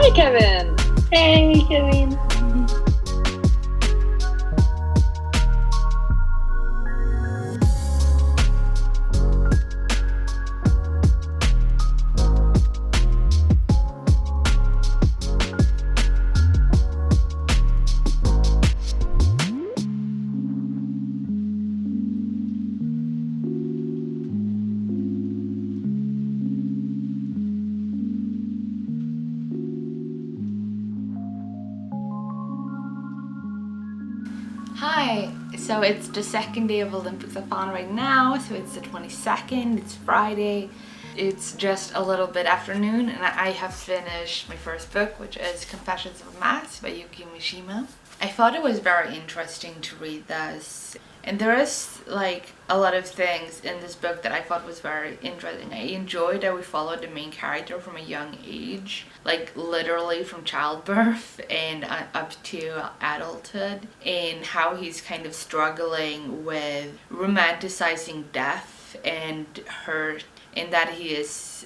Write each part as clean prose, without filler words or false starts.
Hi, Kevin. Hey, Kevin. Hi, so it's the second day of Olympicsathon right now, so it's the 22nd, it's Friday, it's just a little bit afternoon, and I have finished my first book, which is Confessions of a Mass by Yuki Mishima. I thought it was very interesting to read this, and there is like a lot of things in this book that I thought was very interesting. I enjoyed that we followed the main character from a young age, like literally from childbirth and up to adulthood, and how he's kind of struggling with romanticizing death and hurt, and that he is,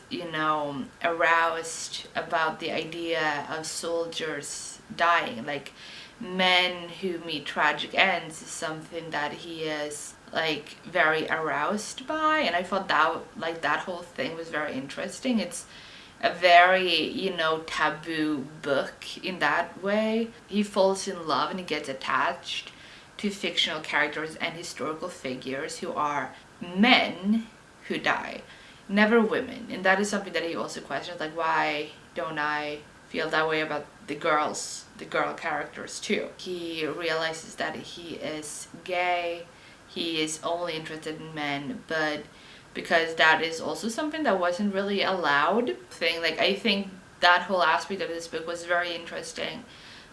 aroused about the idea of soldiers dying. Like, men who meet tragic ends is something that he is like very aroused by, and I thought that whole thing was very interesting. It's a very taboo book in that way. He falls in love and he gets attached to fictional characters and historical figures who are men who die, never women. And that is something that he also questions, like, why don't I feel that way about the girl characters too? He realizes that he is gay, he is only interested in men, but because that is also something that wasn't really allowed thing. Like, I think that whole aspect of this book was very interesting,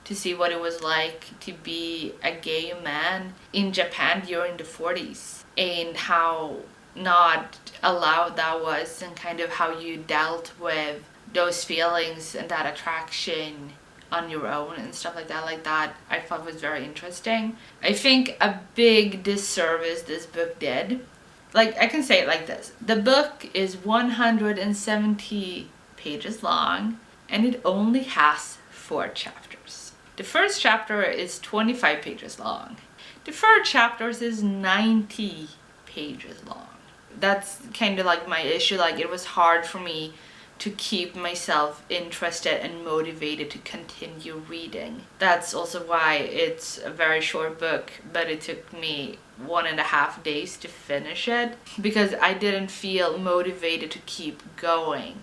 to see what it was like to be a gay man in Japan during the 40s, and how not allowed that was, and kind of how you dealt with those feelings and that attraction on your own and stuff like that. I thought was very interesting. I think a big disservice this book did, like, I can say it like this: the book is 170 pages long and it only has 4 chapters. The first chapter is 25 pages long. The third chapter is 90 pages long. That's kind of like my issue. Like, it was hard for me to keep myself interested and motivated to continue reading. That's also why it's a very short book, but it took me 1.5 days to finish it, because I didn't feel motivated to keep going,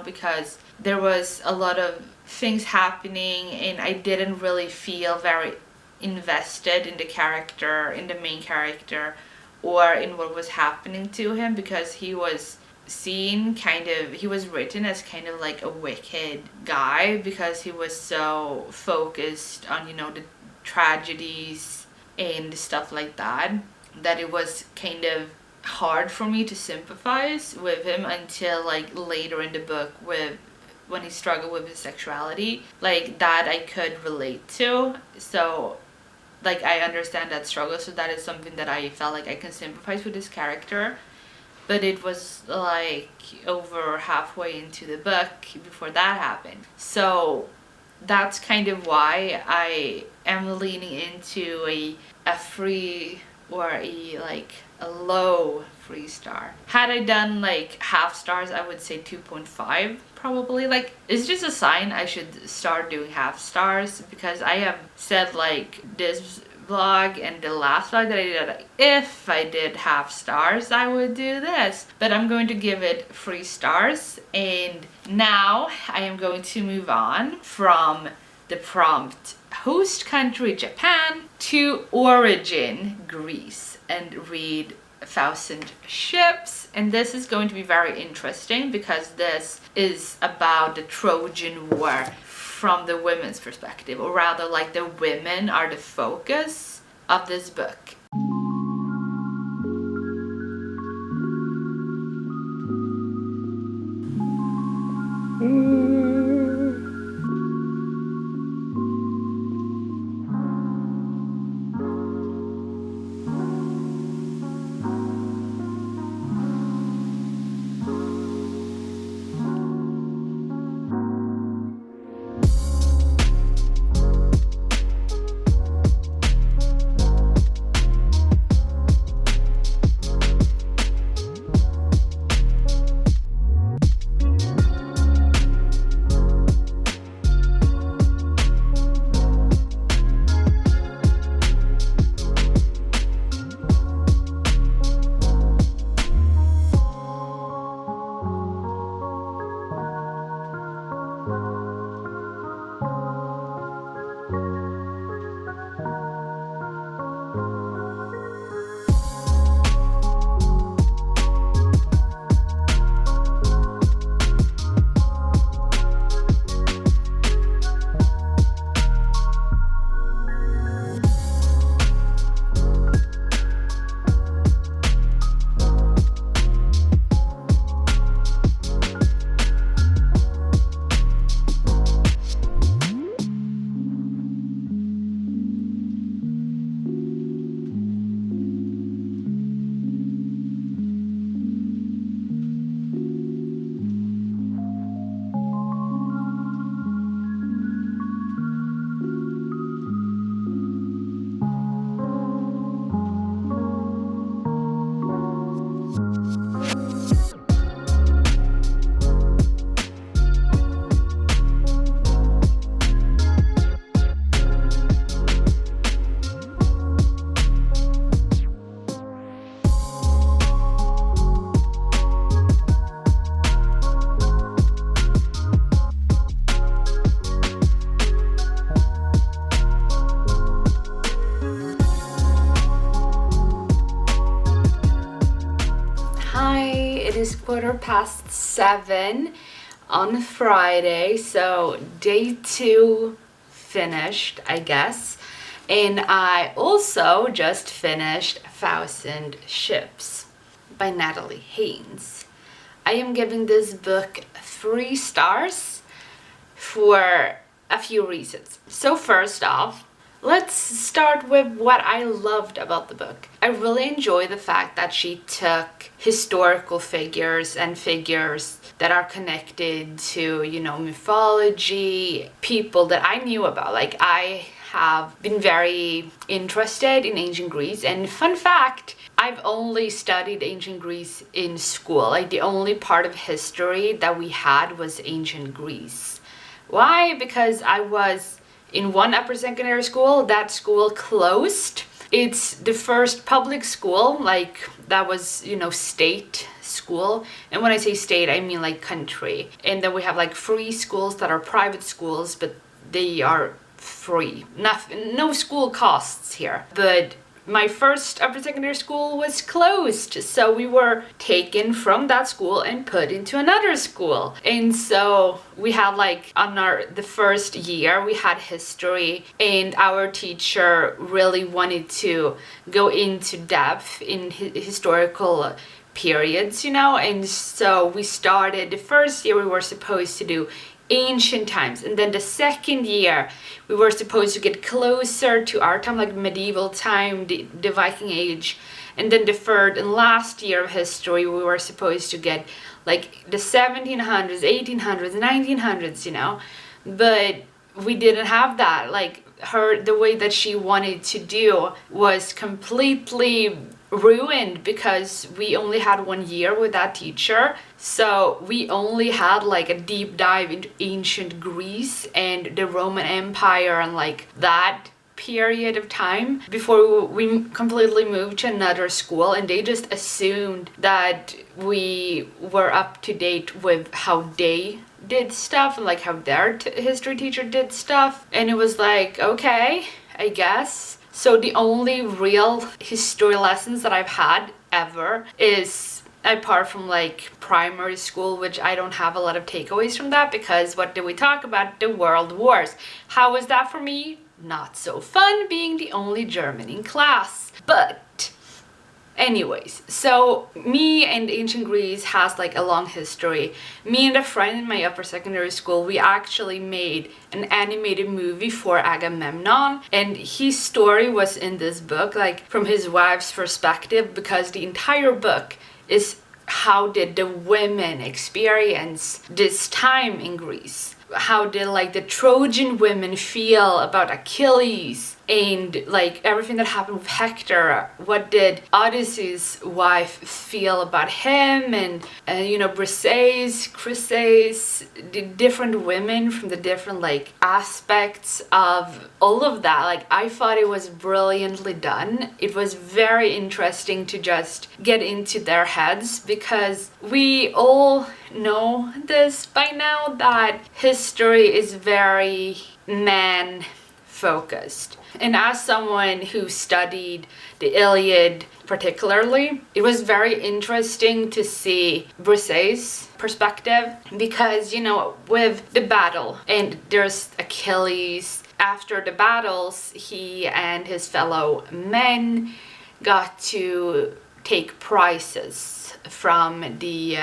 because there was a lot of things happening and I didn't really feel very invested in the main character, or in what was happening to him, because he was written as kind of like a wicked guy, because he was so focused on the tragedies and stuff like that it was kind of hard for me to sympathize with him until like later in the book, when he struggled with his sexuality, like that I could relate to. So like, I understand that struggle, so that is something that I felt like I can sympathize with this character. But it was like over halfway into the book before that happened. So that's kind of why I am leaning into a free, or a low 3 star. Had I done like half stars, I would say 2.5 probably. Like, it's just a sign I should start doing half stars, because I have said, like, this vlog and the last vlog that I did, like, if I did half stars I would do this, but I'm going to give it 3 stars. And now I am going to move on from the prompt host country Japan to origin Greece and read 1,000 Ships. And this is going to be very interesting, because this is about the Trojan War from the women's perspective, or rather, like, the women are the focus of this book. It is 7:15 on Friday, so day 2 finished, I guess. And I also just finished 1,000 Ships by Natalie Haynes. I am giving this book 3 stars for a few reasons. So first off, let's start with what I loved about the book. I really enjoy the fact that she took historical figures and figures that are connected to, mythology, people that I knew about. Like, I have been very interested in ancient Greece, and fun fact, I've only studied ancient Greece in school. Like, the only part of history that we had was ancient Greece. Why? Because I was in one upper secondary school. That school closed. It's the first public school, like, that was, state school. And when I say state, I mean like country. And then we have like free schools that are private schools, but they are free. No school costs here. But my first upper secondary school was closed, so we were taken from that school and put into another school. And so we had like the first year we had history, and our teacher really wanted to go into depth in historical periods, and so we started the first year we were supposed to do ancient times, and then the second year we were supposed to get closer to our time, like medieval time, the Viking Age, and then the third and last year of history we were supposed to get like the 1700s, 1800s, 1900s, but we didn't have that. Like, the way that she wanted to do was completely ruined because we only had 1 year with that teacher. So we only had like a deep dive into ancient Greece and the Roman Empire and like that period of time before we completely moved to another school, and they just assumed that we were up to date with how they did stuff and like how their history teacher did stuff. And it was like, okay, I guess. So the only real history lessons that I've had ever is, apart from like primary school, which I don't have a lot of takeaways from that, because what did we talk about? The world wars. How was that for me? Not so fun being the only German in class. But anyways, so me and ancient Greece has like a long history. Me and a friend in my upper secondary school, we actually made an animated movie for Agamemnon, and his story was in this book, like from his wife's perspective, because the entire book is how did the women experience this time in Greece. How did like the Trojan women feel about Achilles and like everything that happened with Hector? What did Odysseus' wife feel about him? And Briseis, Chryseis, the different women from the different like aspects of all of that. Like, I thought it was brilliantly done. It was very interesting to just get into their heads, because we all know this by now that history is very man focused. And as someone who studied the Iliad particularly, it was very interesting to see Briseis' perspective, because with the battle, and there's Achilles, after the battles he and his fellow men got to take prizes from the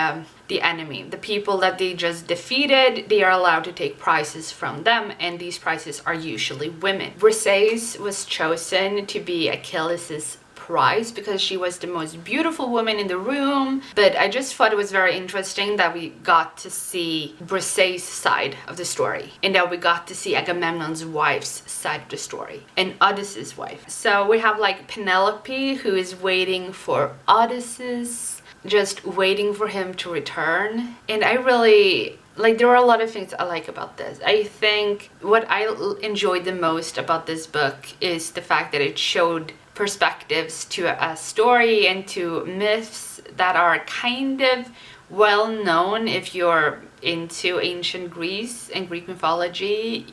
enemy. The people that they just defeated, they are allowed to take prizes from them, and these prizes are usually women. Briseis was chosen to be Achilles' prize because she was the most beautiful woman in the room. But I just thought it was very interesting that we got to see Briseis' side of the story, and that we got to see Agamemnon's wife's side of the story, and Odysseus' wife. So we have like Penelope, who is waiting for Odysseus, just waiting for him to return. And I really like, there are a lot of things I like about this. I think what I enjoyed the most about this book is the fact that it showed perspectives to a story and to myths that are kind of well known. If you're into ancient Greece and Greek mythology,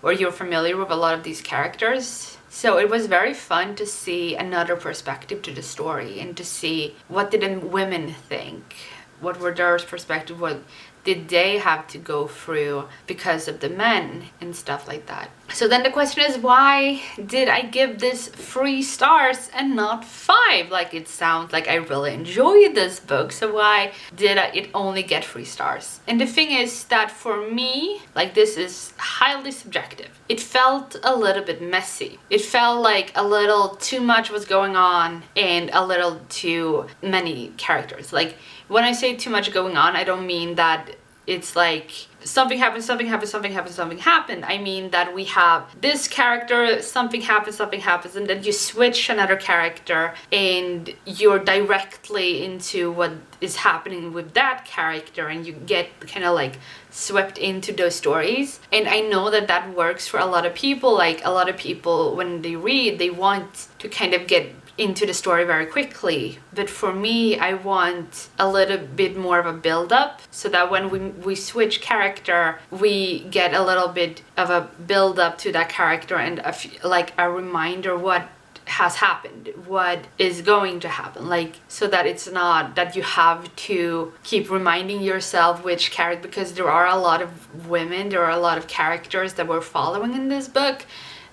or you're familiar with a lot of these characters. So it was very fun to see another perspective to the story and to see what did the women think, what were their perspective, what did they have to go through because of the men and stuff like that. So then the question is, why did I give this 3 stars and not 5? Like, it sounds like I really enjoyed this book, so why did it only get 3 stars? And the thing is that for me, like, this is highly subjective. It felt a little bit messy. It felt like a little too much was going on and a little too many characters. Like, when I say too much going on, I don't mean that it's like something happened, something happened, something happened, something happened. I mean that we have this character, something happens, and then you switch another character and you're directly into what is happening with that character, and you get kind of like swept into those stories. And I know that that works for a lot of people. Like, a lot of people, when they read, they want to kind of get into the story very quickly, but for me, I want a little bit more of a build-up, so that when we switch character, we get a little bit of a build-up to that character and like a reminder what has happened, what is going to happen, like, so that it's not that you have to keep reminding yourself which character, because there are a lot of women, there are a lot of characters that we're following in this book.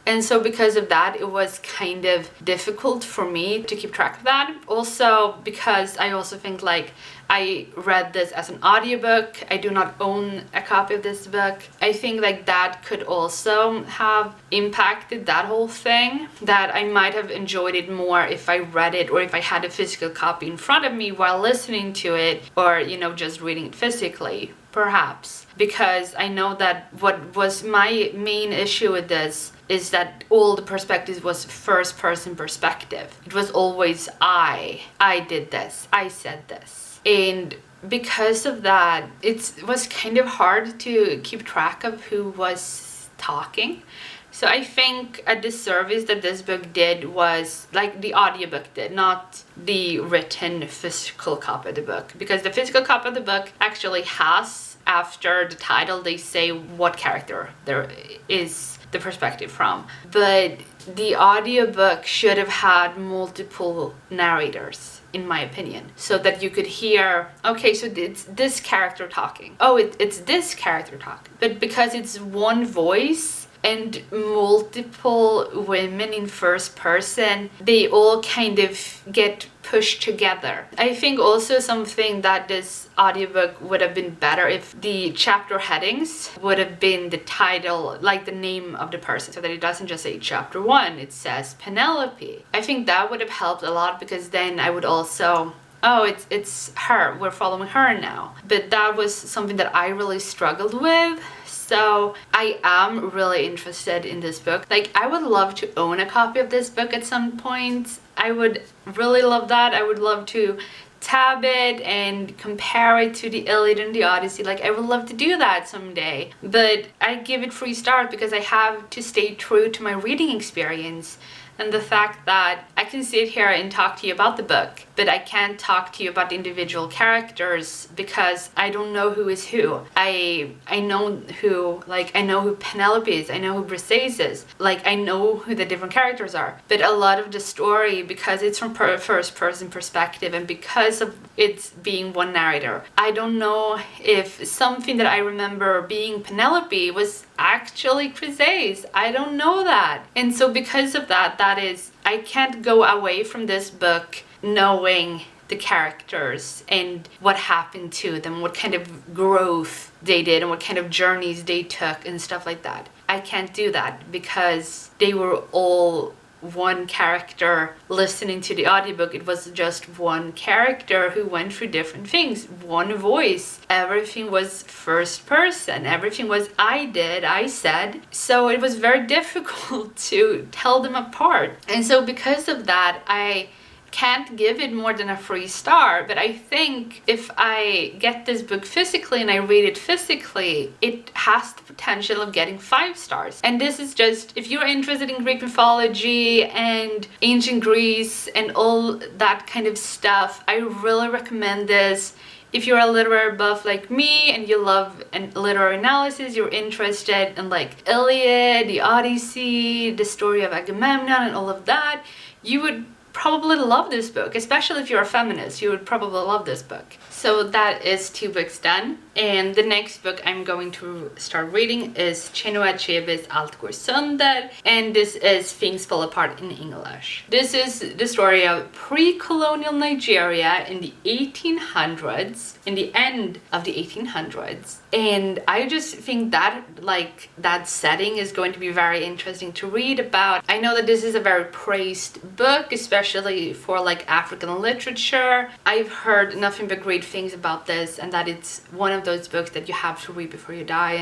And so because of that, it was kind of difficult for me to keep track of that. Also, because I also think, like, I read this as an audiobook. I do not own a copy of this book. I think like that could also have impacted that whole thing, that I might have enjoyed it more if I read it, or if I had a physical copy in front of me while listening to it, or, you know, just reading it physically, perhaps. Because I know that what was my main issue with this is that all the perspectives was first person perspective. It was always I did this, I said this. And because of that, it was kind of hard to keep track of who was talking. So I think a disservice that this book did was, like, the audiobook did, not the written physical copy of the book. Because the physical copy of the book actually has, after the title, they say what character there is the perspective from. But the audiobook should have had multiple narrators, in my opinion, so that you could hear, okay, so it's this character talking, oh, it's this character talking. But because it's one voice and multiple women in first person, they all kind of get pushed together. I think also something that this audiobook would have been better if the chapter headings would have been the title, like the name of the person, so that it doesn't just say chapter 1, it says Penelope. I think that would have helped a lot, because then I would also, oh, it's her, we're following her now. But that was something that I really struggled with. So I am really interested in this book. Like, I would love to own a copy of this book at some point. I would really love that. I would love to tab it and compare it to the Iliad and the Odyssey. Like, I would love to do that someday. But I give it 3 stars because I have to stay true to my reading experience. And the fact that I can sit here and talk to you about the book, but I can't talk to you about the individual characters because I don't know who is who. I know who, like, I know who Penelope is, I know who Briseis is, like, I know who the different characters are. But a lot of the story, because it's from first person perspective and because of it's being one narrator, I don't know if something that I remember being Penelope was actually Briseis. I don't know that. And so because of that, I can't go away from this book knowing the characters and what happened to them, what kind of growth they did and what kind of journeys they took and stuff like that. I can't do that because they were all one character. Listening to the audiobook, it was just one character who went through different things, one voice. Everything was first person, everything was I said. So it was very difficult to tell them apart. And so because of that, I can't give it more than a 3 star, but I think if I get this book physically and I read it physically, it has the potential of getting 5 stars. And this is just, if you're interested in Greek mythology and ancient Greece and all that kind of stuff, I really recommend this. If you're a literary buff like me and you love literary analysis, you're interested in like Iliad, the Odyssey, the story of Agamemnon and all of that, you would probably love this book. Especially if you're a feminist, you would probably love this book. So that is 2 books done. And the next book I'm going to start reading is Chinua Achebe's Allt går sönder, and this is Things Fall Apart in English. This is the story of pre-colonial Nigeria in the 1800s, in the end of the 1800s. And I just think that like that setting is going to be very interesting to read about. I know that this is a very praised book, especially for like African literature. I've heard nothing but great things about this, and that it's one of those books that you have to read before you die,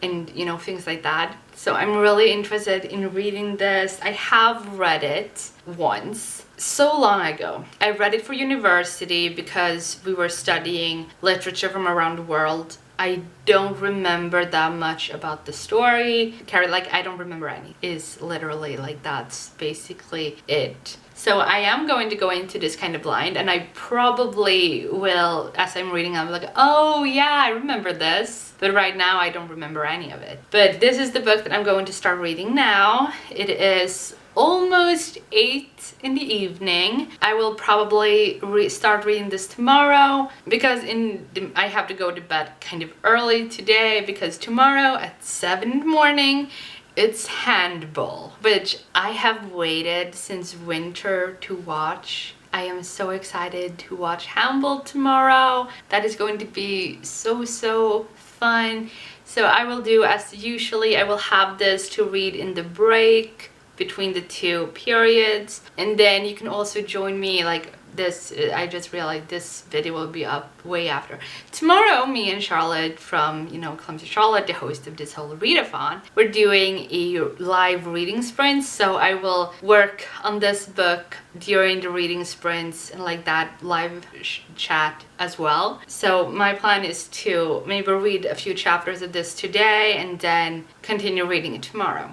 and you know, things like that. So I'm really interested in reading this. I have read it once, so long ago. I read it for university because we were studying literature from around the world. I don't remember that much about the story. Like, I don't remember any. Is literally like, that's basically it. So I am going to go into this kind of blind, and I probably will, as I'm reading, I'm like, oh yeah, I remember this. But right now I don't remember any of it. But this is the book that I'm going to start reading now. It is almost 8 in the evening. I will probably start reading this tomorrow because I have to go to bed kind of early today, because tomorrow at 7 in the morning it's handball, which I have waited since winter to watch. I am so excited to watch handball tomorrow. That is going to be so fun. So I will do as usually. I will have this to read in the break between the 2 periods, and then you can also join me like this. I just realized this video will be up way after. Tomorrow, me and Charlotte from, you know, Clumsy Charlotte, the host of this whole readathon, we're doing a live reading sprint. So I will work on this book during the reading sprints and like that live chat as well. So my plan is to maybe read a few chapters of this today and then continue reading it tomorrow.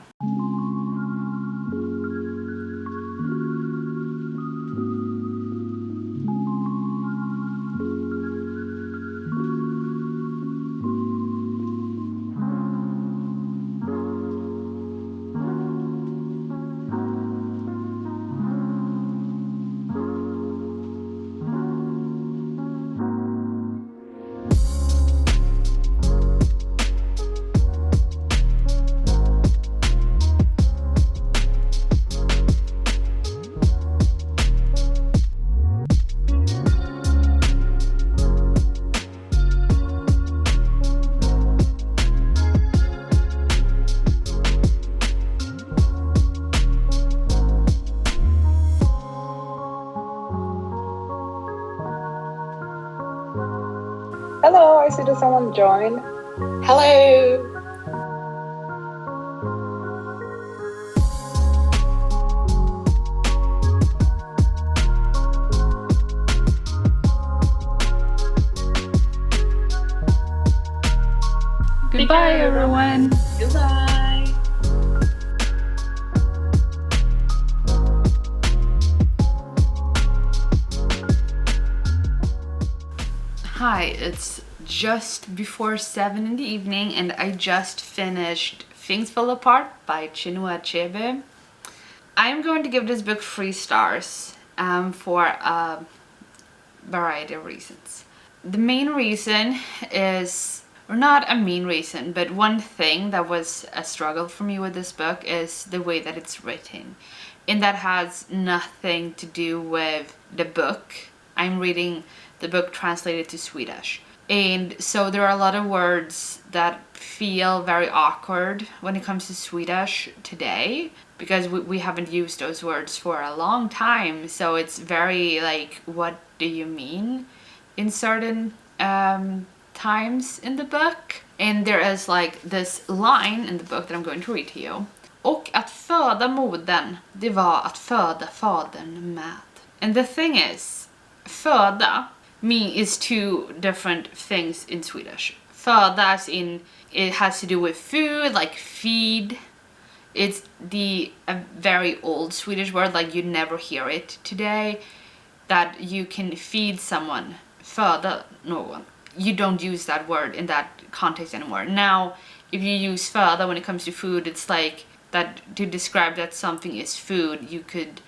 Hello, I see that someone joined. Hello. Goodbye, everyone. Goodbye. Hi, it's just before 7 in the evening and I just finished Things Fall Apart by Chinua Achebe. I am going to give this book 3 stars for a variety of reasons. The main reason is, or not a main reason, but one thing that was a struggle for me with this book is the way that it's written. And that has nothing to do with the book. I'm reading the book translated to Swedish. And so there are a lot of words that feel very awkward when it comes to Swedish today, because we haven't used those words for a long time. So it's very like, what do you mean in certain times in the book? And there is like this line in the book that I'm going to read to you. Och att föda modern, det var att föda fadern med. And the thing is, föda is 2 different things in Swedish. Föda as in, it has to do with food, like feed. It's a very old Swedish word, like you never hear it today, that you can feed someone föda någon. You don't use that word in that context anymore. Now, if you use föda when it comes to food, it's like that to describe that something is food, you could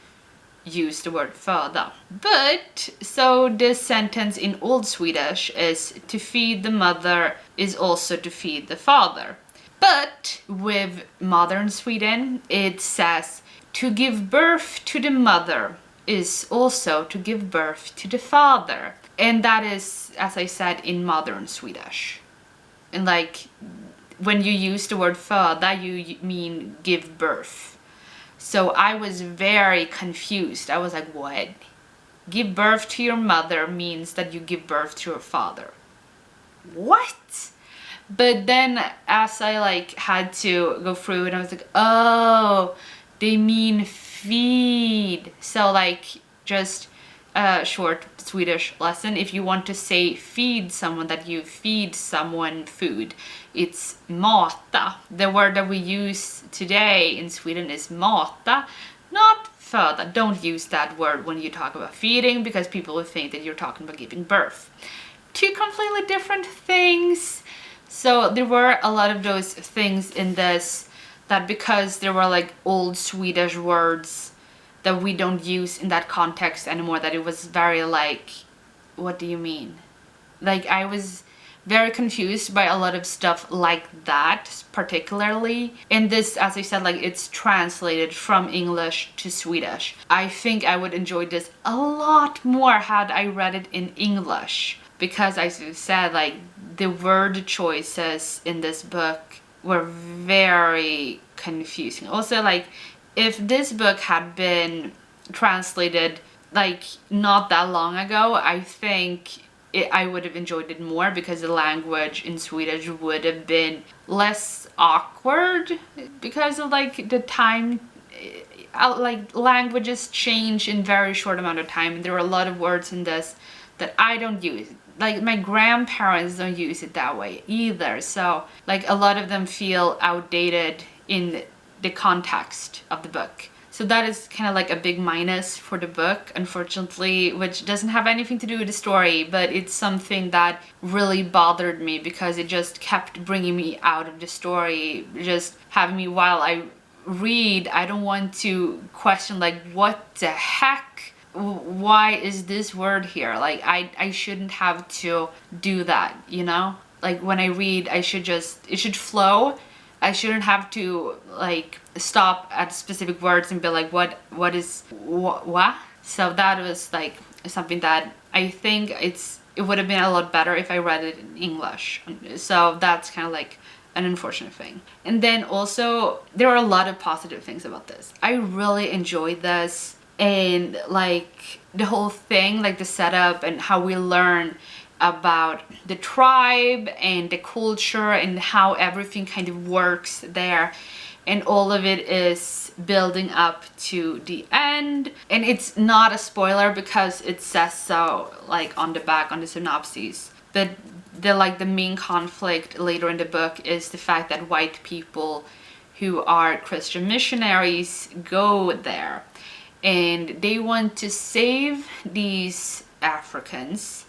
use the word föda. But, so this sentence in Old Swedish is to feed the mother is also to feed the father. But with modern Sweden, it says to give birth to the mother is also to give birth to the father. And that is, as I said, in modern Swedish. And like, when you use the word föda, you mean give birth. So I was very confused. I was like, what? Give birth to your mother means that you give birth to your father. What? But then as I like had to go through it, I was like, oh, they mean feed. So like, just a short Swedish lesson. If you want to say feed someone, that you feed someone food, it's mata. The word that we use today in Sweden is mata, not föda. Don't use that word when you talk about feeding, because people will think that you're talking about giving birth. Two completely different things. So there were a lot of those things in this that, because there were like old Swedish words that we don't use in that context anymore, that it was very like, what do you mean? Like, I was very confused by a lot of stuff like that, particularly. And this, as I said, like, it's translated from English to Swedish. I think I would enjoy this a lot more had I read it in English, because as I said, like, the word choices in this book were very confusing. Also, like, if this book had been translated like not that long ago, I think I would have enjoyed it more, because the language in Swedish would have been less awkward, because of like the time, like languages change in very short amount of time, and there are a lot of words in this that I don't use. Like, my grandparents don't use it that way either, so like a lot of them feel outdated in the context of the book. So that is kind of like a big minus for the book, unfortunately, which doesn't have anything to do with the story, but it's something that really bothered me, because it just kept bringing me out of the story, just having me, while I read, I don't want to question like, what the heck? Why is this word here? Like, I shouldn't have to do that, you know? Like, when I read, it should flow. I shouldn't have to like stop at specific words and be like, what? So that was like something that I think it would have been a lot better if I read it in English. So that's kind of like an unfortunate thing. And then also, there are a lot of positive things about this. I really enjoyed this, and like the whole thing, like the setup and how we learn about the tribe and the culture and how everything kind of works there, and all of it is building up to the end. And it's not a spoiler because it says so like on the back, on the synopsis, but the main conflict later in the book is the fact that white people who are Christian missionaries go there, and they want to save these Africans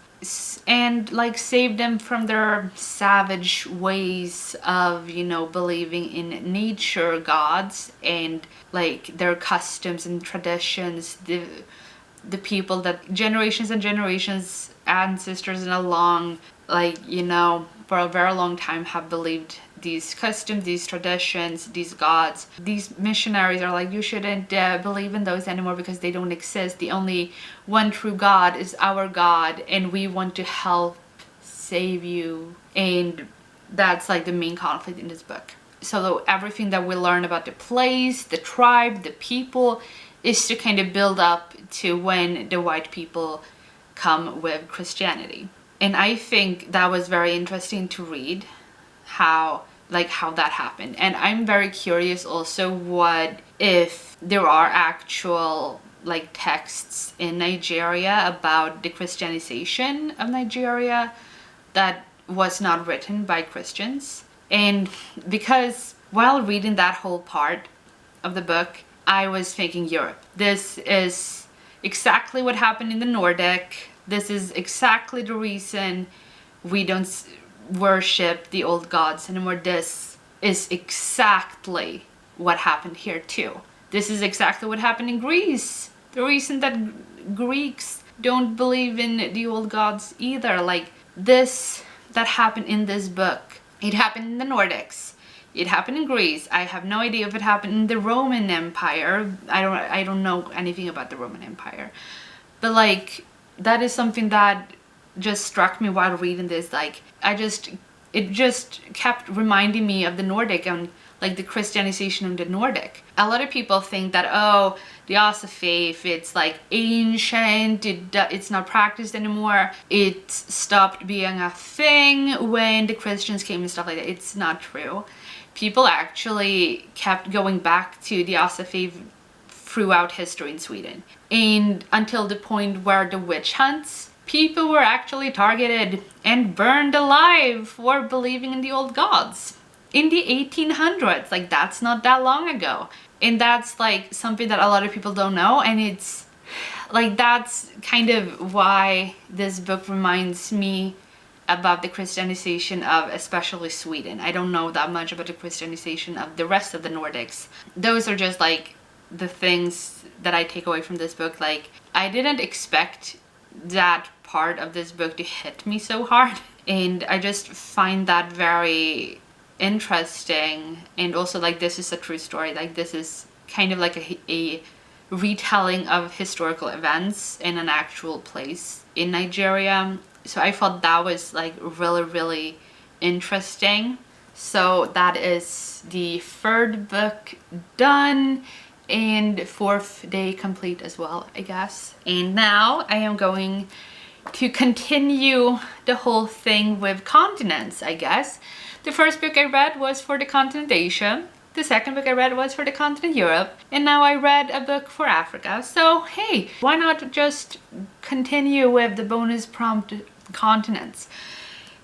and like save them from their savage ways of, you know, believing in nature gods and like their customs and traditions, the people that generations and generations, ancestors and along, like, you know, for a very long time have believed these customs, these traditions, these gods. These missionaries are like, you shouldn't believe in those anymore because they don't exist. The only one true God is our God, and we want to help save you. And that's like the main conflict in this book. So everything that we learn about the place, the tribe, the people is to kind of build up to when the white people come with Christianity. And I think that was very interesting to read how that happened. And I'm very curious also, what if there are actual like texts in Nigeria about the Christianization of Nigeria that was not written by Christians. And because while reading that whole part of the book, I was thinking Europe. This is exactly what happened in the Nordic. This is exactly the reason we don't worship the old gods anymore. This is exactly what happened here too. This is exactly what happened in Greece. The reason that Greeks don't believe in the old gods either. Like this that happened in this book. It happened in the Nordics. It happened in Greece. I have no idea if it happened in the Roman Empire. I don't know anything about the Roman Empire. But like that is something that just struck me while reading this. Like it just kept reminding me of the Nordic and like the Christianization of the Nordic. A lot of people think that, oh, the Asa faith, it's like ancient, it's not practiced anymore. It stopped being a thing when the Christians came and stuff like that. It's not true. People actually kept going back to the Asa faith throughout history in Sweden. And until the point where the witch hunts, people were actually targeted and burned alive for believing in the old gods. In the 1800s, like that's not that long ago. And that's like something that a lot of people don't know, and it's like that's kind of why this book reminds me about the Christianization of especially Sweden. I don't know that much about the Christianization of the rest of the Nordics. Those are just like the things that I take away from this book. Like I didn't expect that part of this book to hit me so hard, and I just find that very interesting. And also like this is a true story. Like this is kind of like a retelling of historical events in an actual place in Nigeria. So I thought that was like really interesting. So that is the third book done and fourth day complete as well, I guess. And now I am going to continue the whole thing with continents, I guess. The first book I read was for the continent Asia. The second book I read was for the continent Europe. And now I read a book for Africa. So hey, why not just continue with the bonus prompt continents?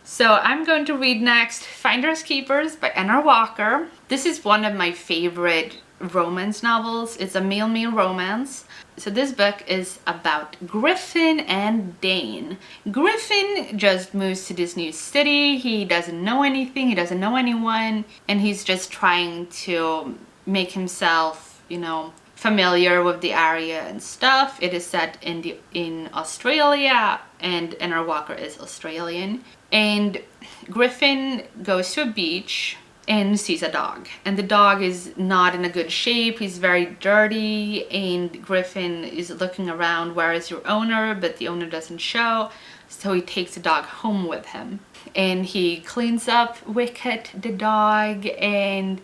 So I'm going to read next Finders Keepers by N.R. Walker. This is one of my favorite romance novels. It's a male romance. So this book is about Griffin and Dane. Griffin just moves to this new city. He doesn't know anything, he doesn't know anyone, and he's just trying to make himself, you know, familiar with the area and stuff. It is set in Australia, and N.R. Walker is Australian. And Griffin goes to a beach and sees a dog, and the dog is not in a good shape. He's very dirty, and Griffin is looking around, where is your owner? But the owner doesn't show, so he takes the dog home with him, and he cleans up Wicket the dog and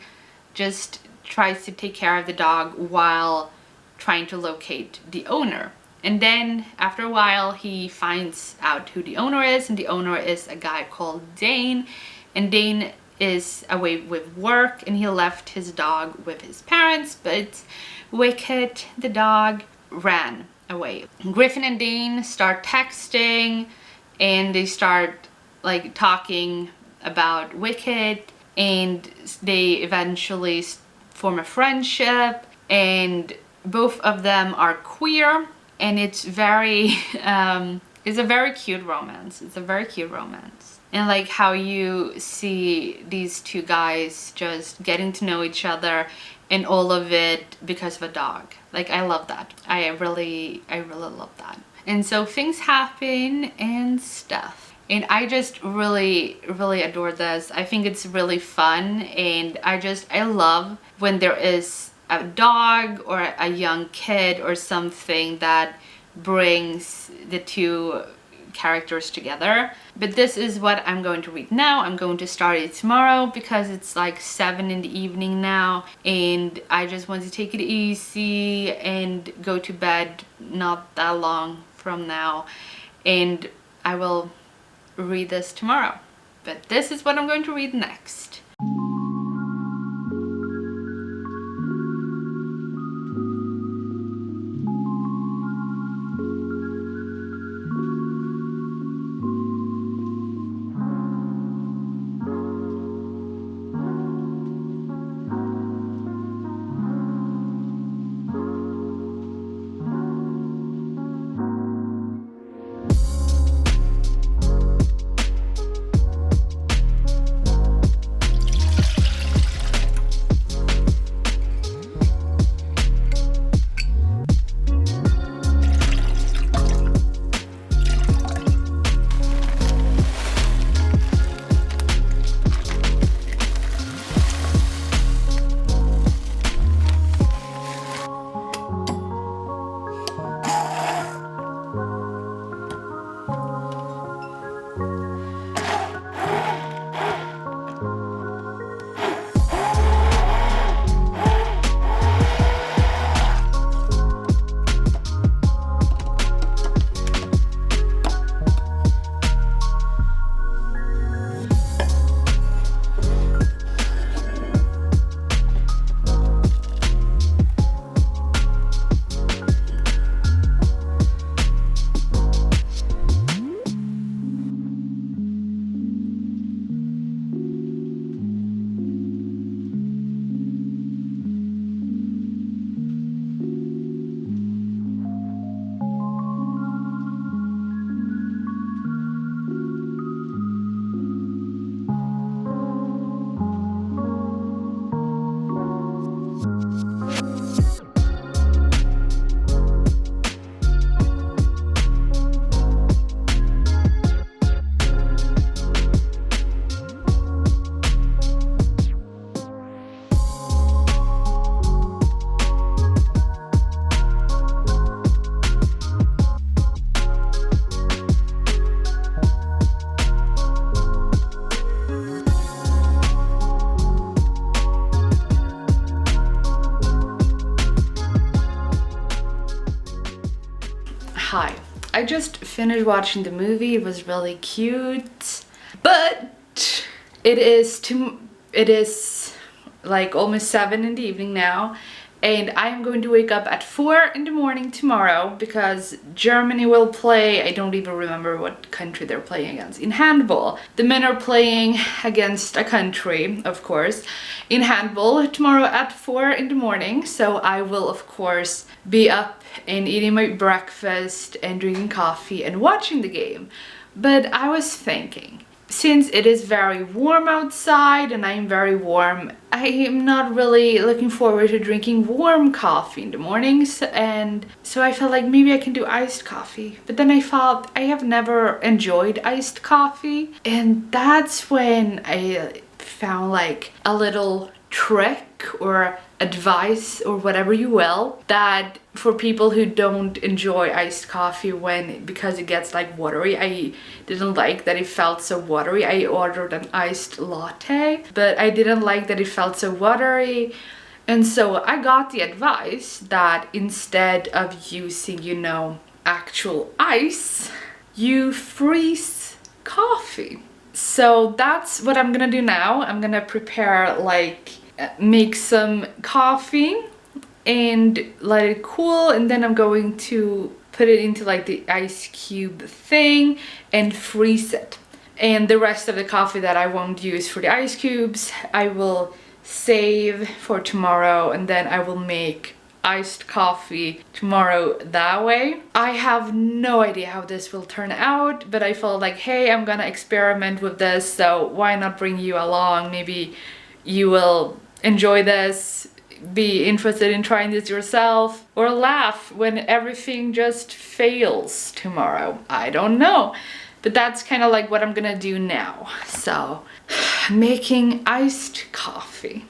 just tries to take care of the dog while trying to locate the owner. And then after a while he finds out who the owner is, and the owner is a guy called Dane, and Dane is away with work, and he left his dog with his parents, but Wicket the dog ran away. Griffin and Dane start texting, and they start like talking about Wicket, and they eventually form a friendship, and both of them are queer, and it's very it's a very cute romance. It's a very cute romance. And like how you see these two guys just getting to know each other, and all of it because of a dog. Like I love that. I really love that. And so things happen and stuff. And I just really adore this. I think it's really fun, and I love when there is a dog or a young kid or something that brings the two characters together. But this is what I'm going to read now. I'm going to start it tomorrow because it's like 7 in the evening now, and I just want to take it easy and go to bed not that long from now, and I will read this tomorrow. But this is what I'm going to read next. Hi. I just finished watching the movie. It was really cute. But it is like almost 7 in the evening now. And I am going to wake up at 4 in the morning tomorrow because Germany will play, I don't even remember what country they're playing against, in handball. The men are playing against a country, of course, in handball tomorrow at 4 in the morning. So I will, of course, be up and eating my breakfast and drinking coffee and watching the game. But I was thinking, since it is very warm outside and I'm very warm, I am not really looking forward to drinking warm coffee in the mornings, and so I felt like maybe I can do iced coffee. But then I thought I have never enjoyed iced coffee, and that's when I found like a little trick or advice or whatever you will, that for people who don't enjoy iced coffee because it gets like watery. I didn't like that it felt so watery. I ordered an iced latte, but I didn't like that it felt so watery. And so I got the advice that instead of using, you know, actual ice, you freeze coffee. So that's what I'm gonna do now. I'm gonna prepare like make some coffee and let it cool, and then I'm going to put it into like the ice cube thing and freeze it. And the rest of the coffee that I won't use for the ice cubes, I will save for tomorrow, and then I will make iced coffee tomorrow that way. I have no idea how this will turn out, but I felt like, hey, I'm gonna experiment with this, so why not bring you along? Maybe you will enjoy this, be interested in trying this yourself, or laugh when everything just fails tomorrow. I don't know, but that's kind of like what I'm gonna do now. So making iced coffee.